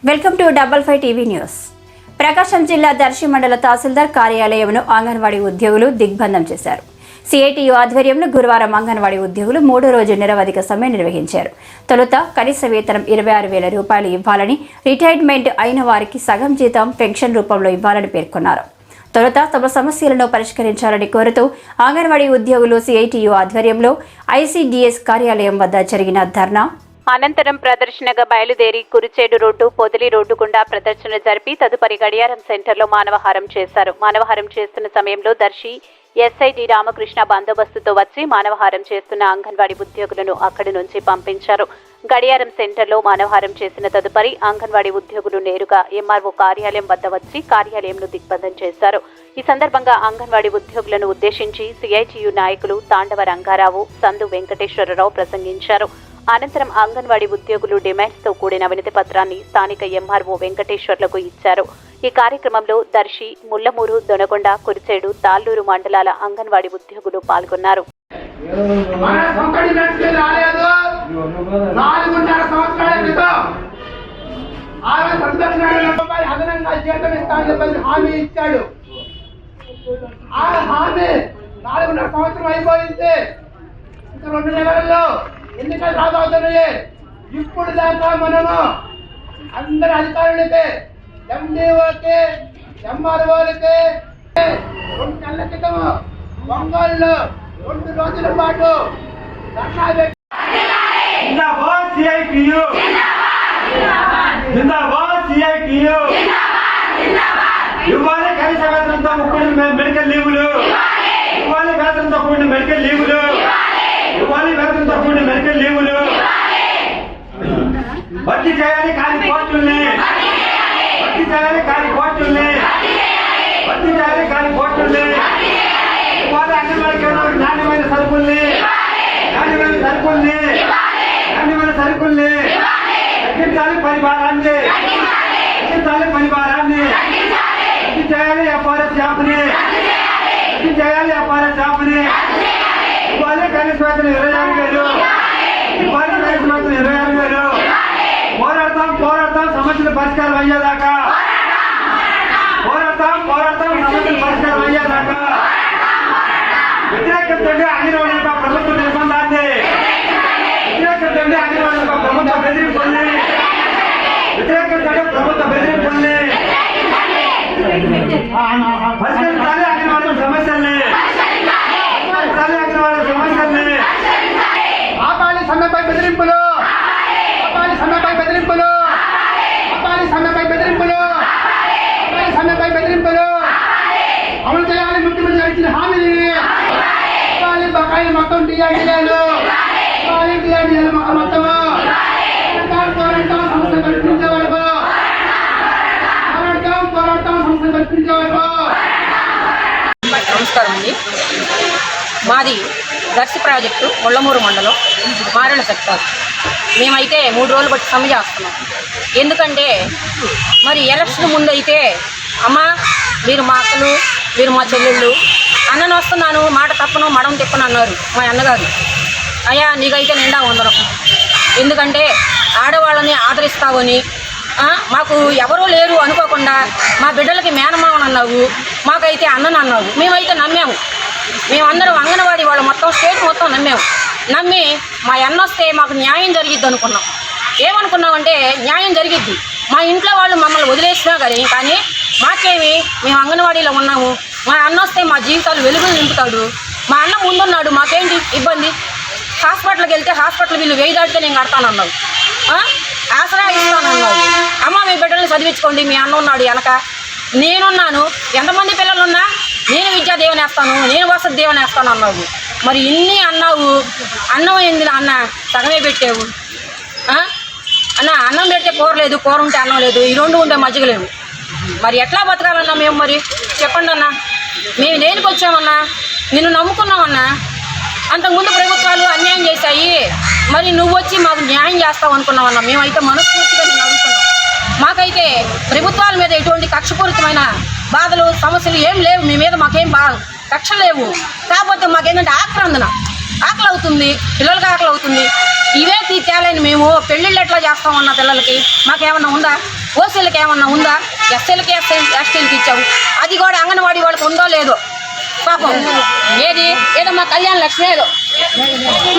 Welcome to 55 TV news. Prakasam జిల్లా దర్శి మండల తహసీల్దార్ కార్యాలయంను అంగన్వాడీ ఉద్యోగులు దిగ్బంధం చేశారు. సిఐటియు ఆధ్వర్యంలో గురువారం అంగన్వాడీ ఉద్యోగులు 3వ రోజు నిరవధిక సమ్మె నిర్వహించారు. తొలుత కనీస వేతనం 26,000 రూపాయలు ఇవ్వాలని, రిటైర్మెంట్ అయిన వారికి సగం జీతం పెన్షన్ రూపంలో ఇవ్వాలని పేర్కొన్నారు. తొలుత తమ సమస్యలను పరిష్కరించాలని కోరుతూ అంగన్వాడీ ఉద్యోగులు సిఐటియు ఆధ్వర్యంలో ఐసిడిఎస్ కార్యాలయం వద్ద జరిగిన ధర్నా అనంతరం ప్రదర్శనగా బయలుదేరి కురిచేడు రోడ్డు, పొదిలి రోడ్డు గుండా ప్రదర్శన జరిపి తదుపరి గడియారం సెంటర్లో మానవహారం చేశారు. మానవహారం చేస్తున్న సమయంలో దర్శి ఎస్ఐడి రామకృష్ణ బందోబస్తుతో వచ్చి మానవహారం చేస్తున్న అంగన్వాడీ ఉద్యోగులను అక్కడి నుంచి పంపించారు. గడియారం సెంటర్లో మానవహారం చేసిన తదుపరి అంగన్వాడీ ఉద్యోగులు నేరుగా ఎంఆర్ఓ కార్యాలయం వద్ద వచ్చి కార్యాలయంను దిగ్బంధం చేశారు. ఈ సందర్భంగా అంగన్వాడీ ఉద్యోగులను ఉద్దేశించి సిఐటియు నాయకులు తాండవ రంగారావు, సందు వెంకటేశ్వరరావు ప్రసంగించారు. అనంతరం అంగన్వాడీ ఉద్యోగులు డిమాండ్స్తో కూడిన వినతి పత్రాన్ని స్థానిక ఎంఆర్ఓ వెంకటేశ్వర్లకు ఇచ్చారు. ఈ కార్యక్రమంలో దర్శి, ముళ్లమూరు, దొనకొండ, కురిచేడు, తాళ్లూరు మండలాల అంగన్వాడీ ఉద్యోగులు పాల్గొన్నారు. ఎన్నికలు రాబోతున్నాయి. ఇప్పుడు దాకా మనము అందరి అధికారులకి, ఎండిఓకి, ఎంఆర్ఓలకి 2 నెలల క్రితం ఒంగోలులో 2 రోజుల పాటు ధర్నా పెట్టి ఇవ్వాలి కనీస వేతనంతో కూడిన మెడికల్ లీవులు, ఇవ్వాలి వేతనంతో కూడిన మెడికల్ లీవులు, ఇవ్వాలి వేతనంతో కూడిన మెడికల్ లీవులు, భర్తీ చేయాలి కానీ కోర్టుల్ని, భర్తీ చేయాలి కానీ కోర్టుల్ని, భర్తీ చేయాలి కానీ కోర్టుల్ని, ఇవ్వాలి అంగన్వాడీ కేంద్రాలకు నాణ్యమైన సరుకుల్ని, నాణ్యమైన సరుకుల్ని, నాణ్యమైన సరుకుల్ని తగ్గించాలి, పరిభారాన్ని తగ్గించాలి, పరిభారాన్ని భర్తీ చేయాలి, ఎఫ్ఆర్ఎస్ యాప్ని భర్తీ చేయాలి, ఎఫ్ఆర్ఎస్ యాప్ని ఇవ్వాలి కనీస వేతనం 26,000, ఇవ్వాలి కనీస వేతనం 26,000. పోరాడతాం సమస్యల పరిష్కారం అయ్యేదాకా, పోరాడతాం సమస్యల పరిష్కారం అయ్యేదాకా. వ్యతిరేకించండి అంగన్వాడీ ప్రభుత్వ నిర్బంధాన్ని, వ్యతిరేకించండి అంగన్వాడీ ప్రభుత్వ బెదిరింపుల్ని, వ్యతిరేకించండి ప్రభుత్వ బెదిరింపుల్ని, పరిష్కరించాలి అంగన్వాడీ సమస్యల్ని, ఆపాలి సమ్మెపై బెదిరింపులు, ఆపాలి సమ్మెపై బెదిరింపులు, ఆపాలి సమ్మెపై బెదిరింపులు, ఆపాలి సమ్మెపై బెదిరింపులు. అమలు చేయాలి ముఖ్యమంత్రి గారు ఇచ్చిన హామీని. ఆపాలి బకాయి మొత్తం డిఆర్డీఏలు, ఆపాలి డిఆర్డీఏలు మొత్తము పోరాటం సంస్థ కల్పించే వరకు, పోరాటం సంస్థ కల్పించే వరకు. నమస్కారం అండి. మాది దర్శి ప్రాజెక్టు ముళ్లమూరు మండలం మారెల సెక్టార్. మేమైతే 3 రోజులు బట్టి సమ్మె చేస్తున్నాం. ఎందుకంటే మరి ఎలక్షన్ ముందు అయితే అమ్మ మీరు మా అక్కలు, మీరు మా చెల్లెళ్ళు, అన్నను వస్తున్నాను మాట తప్పను మడం తిప్పను అన్నారు మా అన్నగారు. అయ్యా నీకైతే నిండా వందరం, ఎందుకంటే ఆడవాళ్ళని ఆదరిస్తావని, మాకు ఎవరూ లేరు అనుకోకుండా మా బిడ్డలకి మేనమావని అన్నావు, మాకైతే అన్నను అన్నావు. మేమైతే నమ్మాము. మేమందరం అంగన్వాడీ వాళ్ళు మొత్తం స్టేట్ మొత్తం నమ్మి మా అన్న వస్తే మాకు న్యాయం జరిగిద్ది అనుకున్నాం. ఏమనుకున్నామంటే న్యాయం జరిగిద్ది, మా ఇంట్లో వాళ్ళు మమ్మల్ని వదిలేసినా కానీ మాకేమి, మేము అంగన్వాడీలో ఉన్నాము, మా అన్న వస్తే మా జీవితాలు వెలుగులు నింపుతాడు, మా అన్న ముందున్నాడు, మాకేంటి ఇబ్బంది, హాస్పిటల్కి వెళ్తే హాస్పిటల్ బిల్లు 1000 దాటితే నేను కడతానన్నావు, ఆసరా ఇస్తానన్నావు. అమ్మ మీ బిడ్డల్ని చదివించుకోండి, మీ అన్న ఉన్నాడు వెనక, నేనున్నాను, ఎంతమంది పిల్లలున్నా నేను విద్యా దీవెన వేస్తాను, నేను వసతి దీవెన వేస్తాను అన్నావు. మరి ఇన్ని అన్నావు, అన్నం ఏంది అన్న సగమే పెట్టావు. అన్న అన్నం పెడితే కూర లేదు, కూర ఉంటే అన్నం లేదు, ఈ 2 ఉంటే మజ్జిగ లేవు. మరి ఎట్లా బతకాలన్నా మేము? మరి చెప్పండి అన్న. మేము దేనికి వచ్చామన్నా? నిన్ను నమ్ముకున్నామన్నా. అంతకుముందు ప్రభుత్వాలు అన్యాయం చేశాయి, మరి నువ్వు వచ్చి మాకు న్యాయం చేస్తావు అనుకున్నామన్నా. మేమైతే మనస్ఫూర్తిగా నేను అడుగుతున్నాం. మాకైతే ప్రభుత్వాల మీద ఎటువంటి కక్షపూరితమైన బాధలు, సమస్యలు ఏం లేవు. మీ మీద మాకేం కక్ష లేవు. కాకపోతే మాకేంటంటే ఆక్రందన, ఆకలి అవుతుంది, పిల్లలకి ఆకలి అవుతుంది. ఇవే తేలని మేము పెళ్ళిళ్ళు ఎట్లా చేస్తామన్న పిల్లలకి మాకేమన్నా ఉందా? ఓసీలకి ఏమన్నా ఉందా? ఎస్సీలకి ఎస్టీలకి ఇచ్చాము. అది కూడా అంగన్వాడీ వాళ్ళకి ఉందో లేదో పాపం. ఏదో మా కళ్యాణ లక్ష్మి ఏదో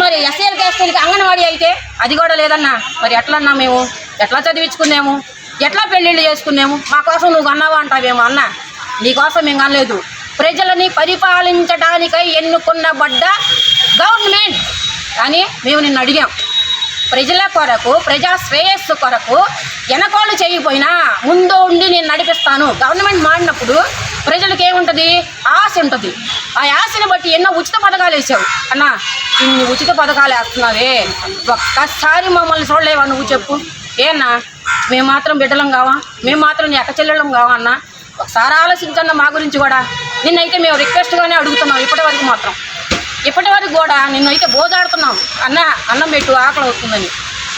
మరి ఎస్సీలకి ఎస్టీలకి అంగన్వాడీ అయితే అది కూడా లేదన్నా. మరి ఎట్లన్నా మేము ఎట్లా చదివించుకున్నాము, ఎట్లా పెళ్ళిళ్ళు చేసుకున్నాము? మా కోసం నువ్వు అన్నావా అంటావేమో అన్న. నీకోసం మేము అనలేదు. ప్రజలని పరిపాలించడానికై ఎన్నుకున్నబడ్డ గవర్నమెంట్ అని మేము నిన్ను అడిగాం. ప్రజల కొరకు, ప్రజా శ్రేయస్సు కొరకు వెనకోళ్ళు చేయకపోయినా ముందు ఉండి నేను నడిపిస్తాను. గవర్నమెంట్ మాడినప్పుడు ప్రజలకు ఏముంటుంది? ఆశ ఉంటుంది. ఆ ఆశని బట్టి ఎన్నో ఉచిత పథకాలు వేసావు అన్న. ఇన్ని ఉచిత పథకాలు వేస్తున్నావే, ఒక్కసారి మమ్మల్ని చూడలేవా నువ్వు చెప్పు? ఏనా మేము మాత్రం బిడ్డలం కావా? మేము మాత్రం నీ అక్క చెల్లెళ్ళం కావా అన్న? ఒకసారి ఆలోచించన్న మా గురించి కూడా. నిన్నైతే మేము రిక్వెస్ట్గానే అడుగుతున్నాం. ఇప్పటి వరకు కూడా నిన్నైతే బోజాడుతున్నాం, అన్నం పెట్టు ఆకలి అవుతుందని.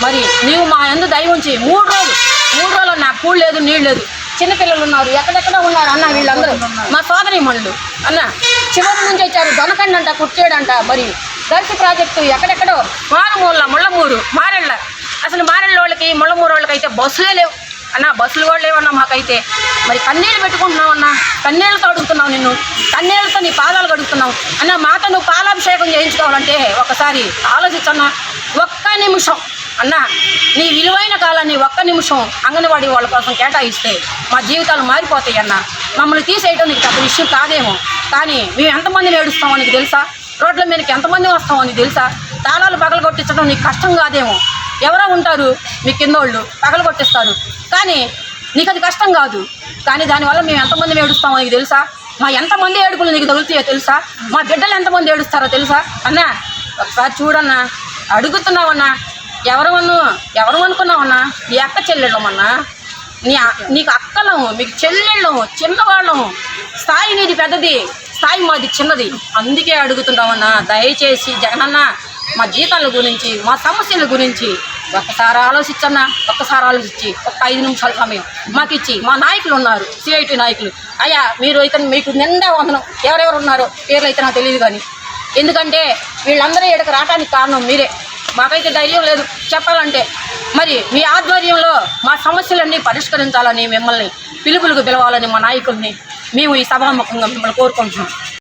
మరి నీవు మా యందు దయ ఉంచి 3 రోజులు అన్న కూడు లేదు, నీళ్ళు లేదు. చిన్నపిల్లలు ఉన్నారు, ఎక్కడెక్కడో ఉన్నారు అన్న. వీళ్ళందరూ మా సోదరి మనులు అన్న. చివరి నుంచి వచ్చారు, దొనకండి అంట, కుర్చేడంట. మరి దర్శి ప్రాజెక్టు ఎక్కడెక్కడో మారుమూల, ముళ్ళమూరు, మారెళ్ళ. అసలు మారెళ్ళ వాళ్ళకి, ముళ్ళమూరు వాళ్ళకి అయితే బస్సులే లేవు అన్న. బస్సులు కూడా లేవన్నా మాకైతే. మరి కన్నీళ్ళు పెట్టుకుంటున్నావు అన్న, కన్నీళ్ళతో అడుగుతున్నావు, నిన్ను కన్నీళ్ళతో నీ పాదాలు కడుగుతున్నావు అన్న. మాతో నువ్వు పాలాభిషేకం చేయించుకోవాలంటే ఒకసారి ఆలోచించన్నా. ఒక్క నిమిషం అన్న, నీ విలువైన కాలాన్ని ఒక్క నిమిషం అంగన్వాడీ వాళ్ళ కోసం కేటాయిస్తే మా జీవితాలు మారిపోతాయి అన్న. మమ్మల్ని తీసేయడం నీకు పెద్ద విషయం కాదేమో, కానీ మేము ఎంతమందిని ఏడుస్తామో నీకు తెలుసా? రోడ్ల మీదకి ఎంతమంది వస్తామో నీకు తెలుసా? తాళాలు పగలు కొట్టించడం నీకు కష్టం కాదేమో. ఎవరో ఉంటారు మీ కిందోళ్ళు పగలు కొట్టిస్తారు, కానీ నీకు అది కష్టం కాదు. కానీ దానివల్ల మేము ఎంతమందిని ఏడుస్తామో నీకు తెలుసా? మా ఎంతమంది ఏడుపులు నీకు తగులుతాయో తెలుసా? మా బిడ్డలు ఎంతమంది ఏడుస్తారో తెలుసా అన్న? ఒకసారి చూడన్నా, అడుగుతున్నావన్నా. ఎవరు అనుకున్నావన్నా? నీ అక్క చెల్లెళ్ళమన్నా, నీకు అక్కలం, మీకు చెల్లెళ్ళం, చిన్నవాళ్ళం. స్థాయి నీది పెద్దది, స్థాయి మాది చిన్నది. అందుకే అడుగుతున్నామన్నా. దయచేసి జగనన్న మా జీతాల గురించి, మా సమస్యల గురించి ఒక్కసారి ఆలోచించన్నా. ఒక్కసారి ఆలోచించి ఒక 5 నిమిషాల సమయం మాకు ఇచ్చి, మా నాయకులు ఉన్నారు, సిఐటి నాయకులు, అయ్యా మీరు అయితే మీకు నిండా వందనం. ఎవరెవరు ఉన్నారో పేర్లు అయితే నాకు తెలియదు, కానీ ఎందుకంటే వీళ్ళందరూ ఇక్కడికి రావడానికి కారణం మీరే. మాకైతే ధైర్యం లేదు చెప్పాలంటే. మరి మీ ఆధ్వర్యంలో మా సమస్యలన్నీ పరిష్కరించాలని, మిమ్మల్ని పిలుపులకు పిలవాలని మా నాయకుల్ని మేము ఈ సభాముఖంగా మిమ్మల్ని కోరుకుంటున్నాం.